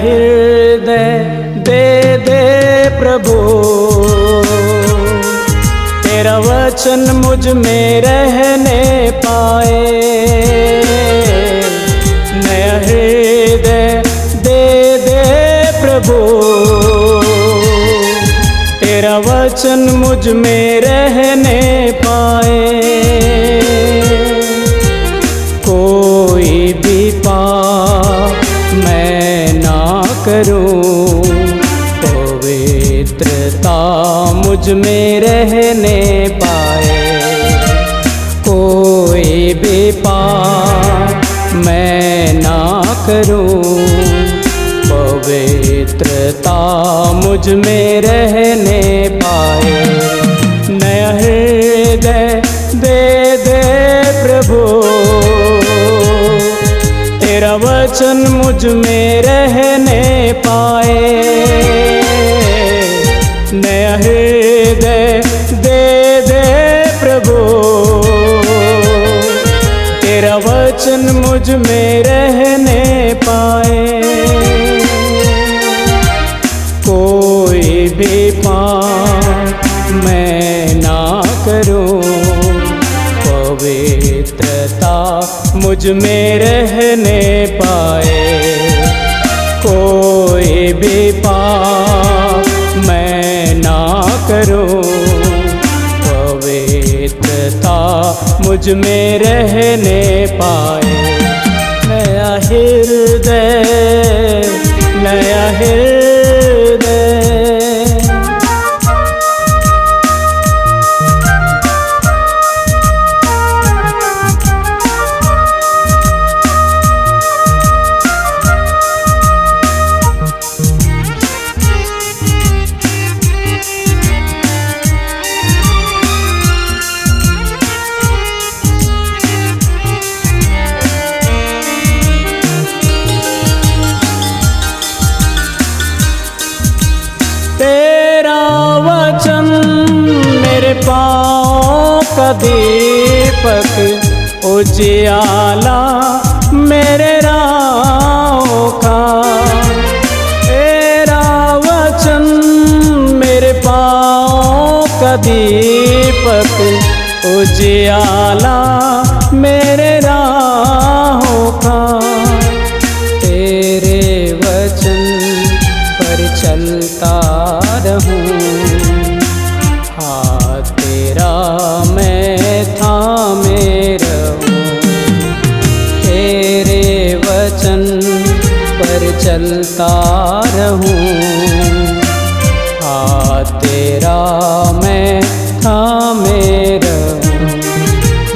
हृदय दे दे प्रभु, तेरा वचन मुझ में रहने पाए। नया हृदय दे दे प्रभु, तेरा वचन मुझ में रहने पाए। कोई भी पाप मैं ना करूं, पवित्रता मुझ में रहने पाए। कोई भी पाप मैं ना करूं, पवित्रता मुझ में रहने पाए। नया हृदय दे दे प्रभु, तेरा वचन मुझ में रहने पाए। नया हृदय दे दे प्रभु, तेरा वचन मुझ में रहने पाए। कोई भी पाप मैं ना करूं, पवित्रता मुझ में रहने पाए। कोई भी पाप मैं ना करूं, पवित्रता मुझ में रहने पाए। नया हृदय, नया हृदय। तेरा वचन मेरे पाँव का दीपक, उजियाला मेरे राहों का। तेरा वचन मेरे पाँव का दीपक, उजियाला मेरे राहों का। तेरे वचन पर चलता रहूं, हाथ तेरा मैं थामे रहूं। तेरे वचन पर चलता रहूं, हाथ तेरा मैं थामे रहूं।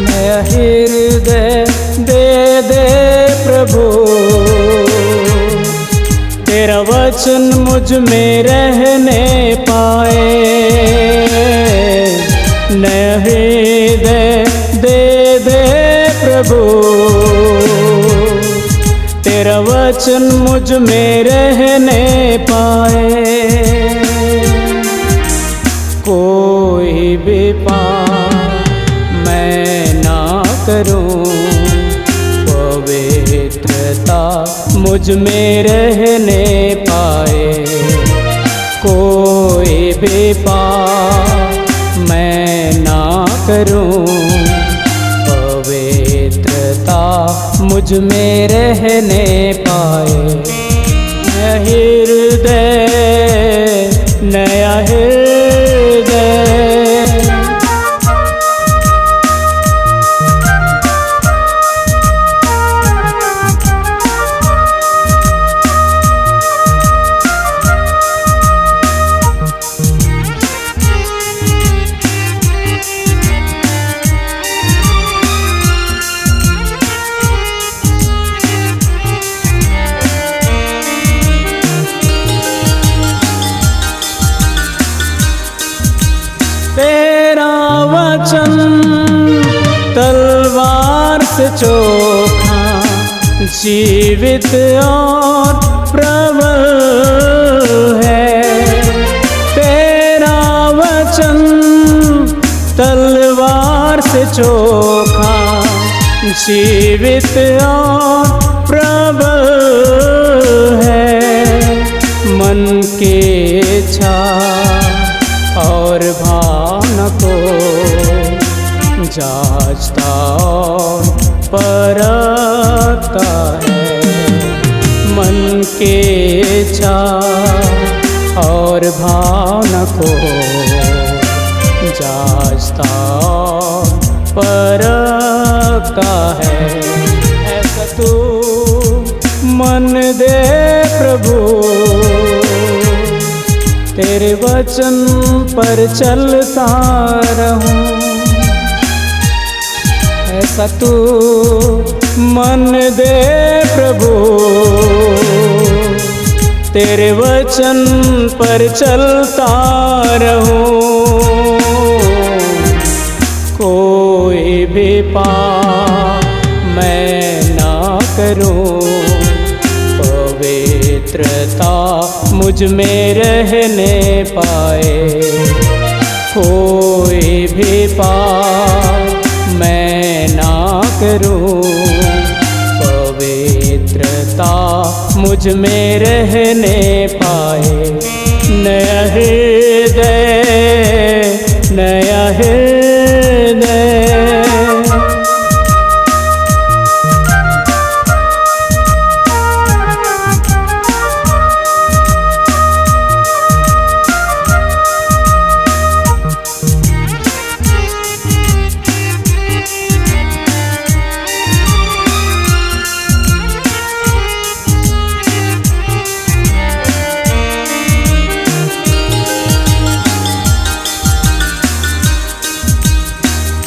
नया हृदय दे दे प्रभु, तेरा वचन मुझ में रहने पाए। नया हृदय दे दे प्रभु, तेरा वचन मुझ में रहने पाए। कोई भी पाप मैं ना करूं, पवित्रता मुझ में रहने पाए। कोई भी पाप मैं ना करूं, पवित्रता मुझ में रहने पाए। नया हृदय, नया हृदय। तेरा वचन तलवार से चोखा, जीवित और प्रबल है। तेरा वचन तलवार से चोखा, जीवित और प्रबल है। मन के इच्छा और भावना को जांचता और परखता है। ऐसा तू मन दे प्रभु, तेरे वचन पर चलता रहूं। ऐसा तू मन दे प्रभु, तेरे वचन पर चलता रहूं। कोई भी पाप मैं ना करूं, पवित्रता मुझ में रहने पाए। कोई भी पाप मैं ना करूं, पवित्रता मुझ में रहने पाए। नया हृदय, नया हृदय,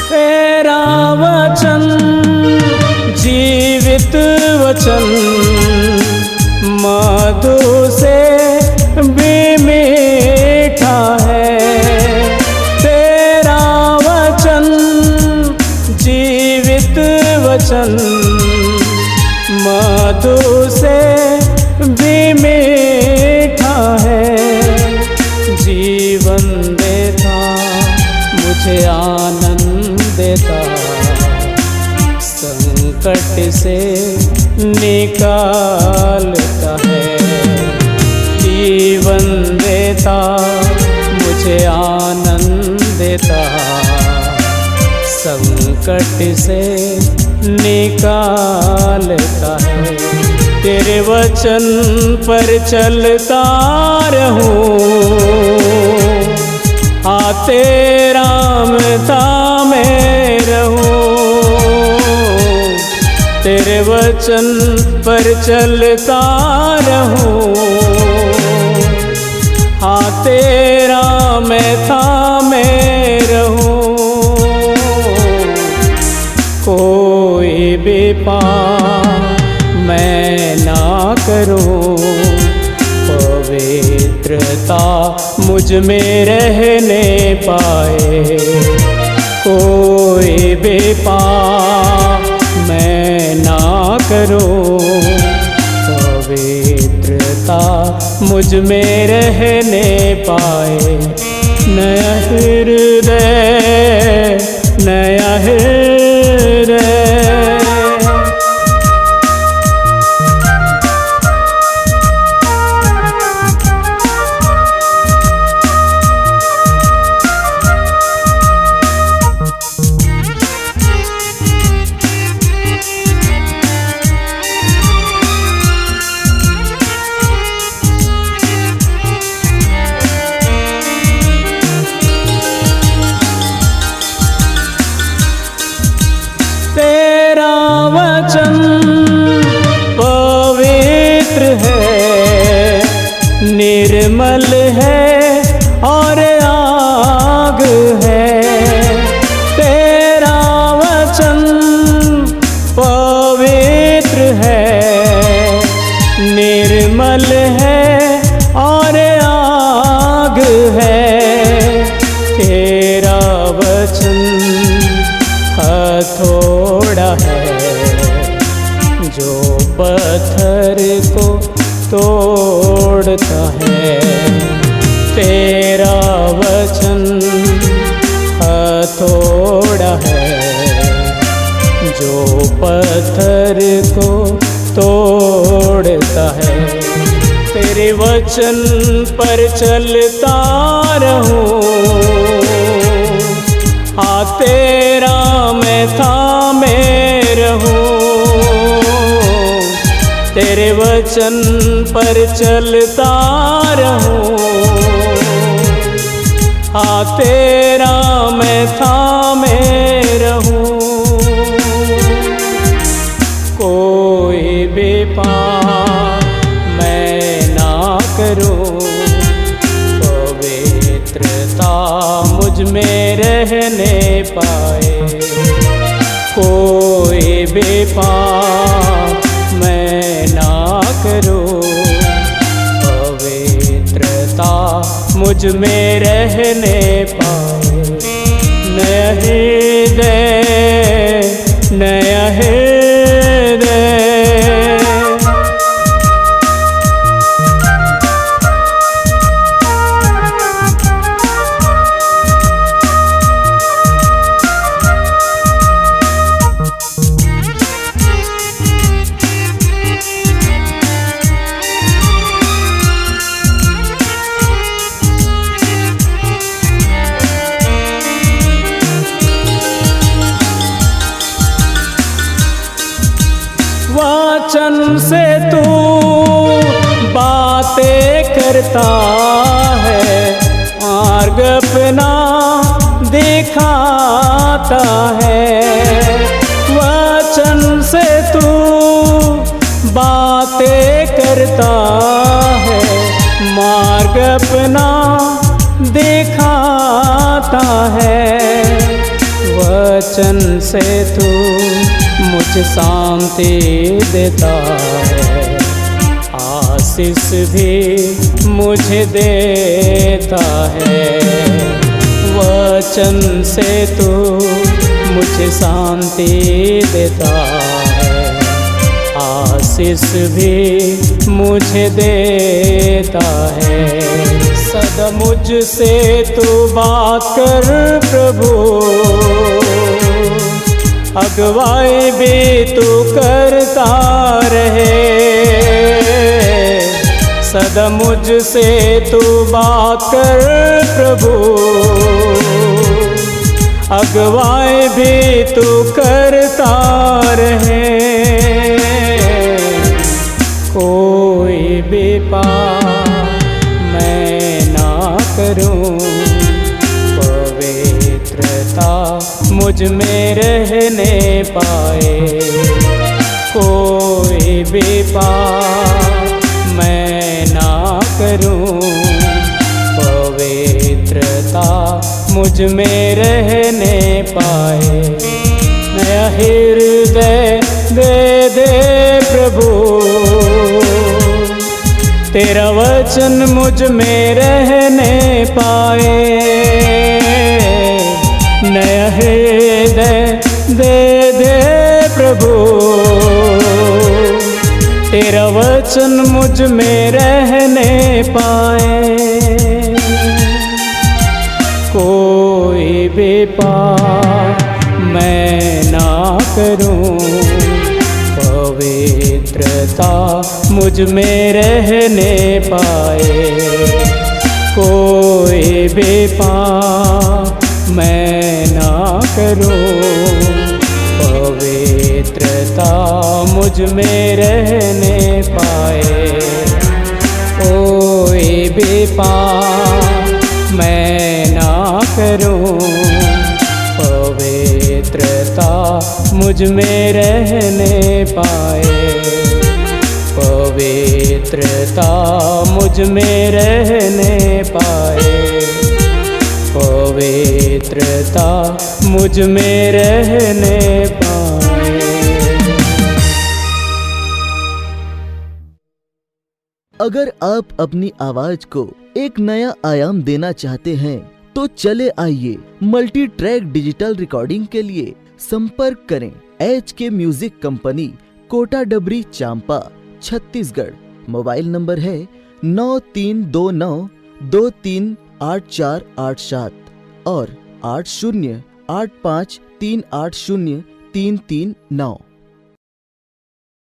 तेरा वचन जीवित वचन, मधु से भी मीठा है। तेरा वचन जीवित वचन, मधु से भी मीठा है। जीवन देता मुझे आनंद देता, संकट से निकालता है। जीवन देता मुझे आनंद देता, संकट से निकालता है। तेरे वचन पर चलता रहूं, तेरा थामे रहूं। तेरे वचन पर चलता रहूं, तेरा मैं थामे रहूं। कोई भी पाप मैं ना करूं, पवित्रता मुझ में रहने पाए। कोई भी पाप मैं ना करूं, पवित्रता मुझ में रहने पाए। नया हृदय, नया हृदय, तेरा वचन पवित्र है, निर्मल है और आग है। तेरा वचन पवित्र है, निर्मल है और आग है। तेरा वचन हथौड़ा है जो पत्थर को तोड़ता है। तेरा वचन हथौड़ा है जो पत्थर को तोड़ता है। तेरे वचन पर चलता रहूं, तेरा मैं थामे रहूं। तेरे वचन पर चलता रहूं। हाँ तेरा मैं थामे रहूं। कोई भी पाप मैं ना करूं, पवित्रता मुझ में रहने पाए। कोई भी पाप मैं ना करूं, पवित्रता मुझ में रहने पाए। नया हृदय, नया हृदय, वचन से तू बातें करता है, मार्ग अपना दिखाता है। वचन से तू बातें करता है, मार्ग अपना दिखाता है। वचन से तू मुझे शांति देता है, आशीष भी मुझे देता है। वचन से तू मुझे शांति देता है, आशीष भी मुझे देता है। सदा मुझसे तू बात कर प्रभु, अगुवाई भी तू करता रहे। सदा मुझसे तू बात कर प्रभु, अगुवाई भी तू करता रहे। कोई भी पाप मैं ना करूं, पवित्रता मुझ में रहने पाए। कोई भी पाप मैं ना करूं, पवित्रता मुझ में रहने पाए। नया हृदय दे दे प्रभु, तेरा वचन मुझ में रहने पाए। नया हृदय दे दे प्रभु, तेरा वचन मुझ में रहने पाए। कोई भी पाप मैं ना करूं, पवित्रता मुझ में रहने पाए। कोई भी पाप मैं ना करूं, पवित्रता मुझ में रहने पाए। कोई भी पाप मैं ना करूं, पवित्रता मुझ में रहने पाए। पवित्रता मुझ में रहने पाए। पवित्रता मुझ में रहने पाए। अगर आप अपनी आवाज को एक नया आयाम देना चाहते हैं तो चले आइए मल्टी ट्रैक डिजिटल रिकॉर्डिंग के लिए संपर्क करें HK म्यूजिक कंपनी, कोटा डबरी, चांपा, छत्तीसगढ़। मोबाइल नंबर है 9329238487 और 8085380339।